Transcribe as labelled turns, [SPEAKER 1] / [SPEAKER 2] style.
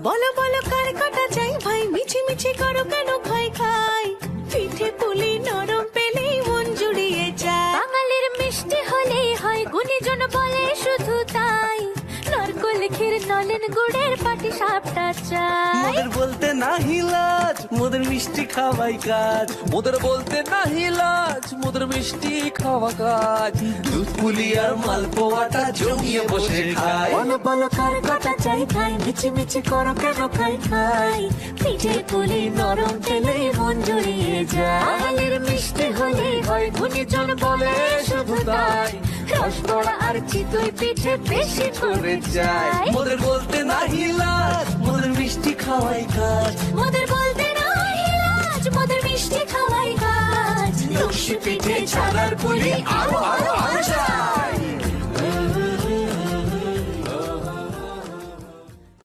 [SPEAKER 1] বলো বলো কার কাটা চাই ভাই, মিছি মিছি করো কেন খাই খাই, পিঠে পুলি নরম পেলেই মন জুড়িয়ে যায়।
[SPEAKER 2] বাঙালির মিষ্টি হলেই হয়, গুণীজন বলে শুধু তাই, নারকোল ক্ষীর নলেন গুড়ের পাটি সাপটা চাই।
[SPEAKER 3] মোদের বলতে নাহি লাজ, মোদের মিষ্টি খাওয়াই কাজ। মোদের বলতে নাহি লাজ, মোদের মিষ্টি খাওয়া কাজ। দুধ পুলি আর মালপোয়াটা জমিয়ে বসে খায়।
[SPEAKER 1] বলো বলো কার কাটা চাই ভাই, মিছি মিছি করো কেন খাই খাই, পিঠে পুলি নরম পেলেই মন জুড়িয়ে যায়।
[SPEAKER 2] বাঙালির মিষ্টি হলেই হয়, গুণীজন বলে শুধু তাই, রসবড়া আর চিতই পিঠে বেশি করে যায়।
[SPEAKER 3] মোদের বলতে নাহি লাজ, মোদের মিষ্টি খাওয়াই কাজ।
[SPEAKER 2] মোদের বলতে নাই লাজ, মোদের মিষ্টি খাওয়াই কাজ।
[SPEAKER 3] লক্ষ্মী পিঠে ছানার পুলি আরো আরো আরো চাই।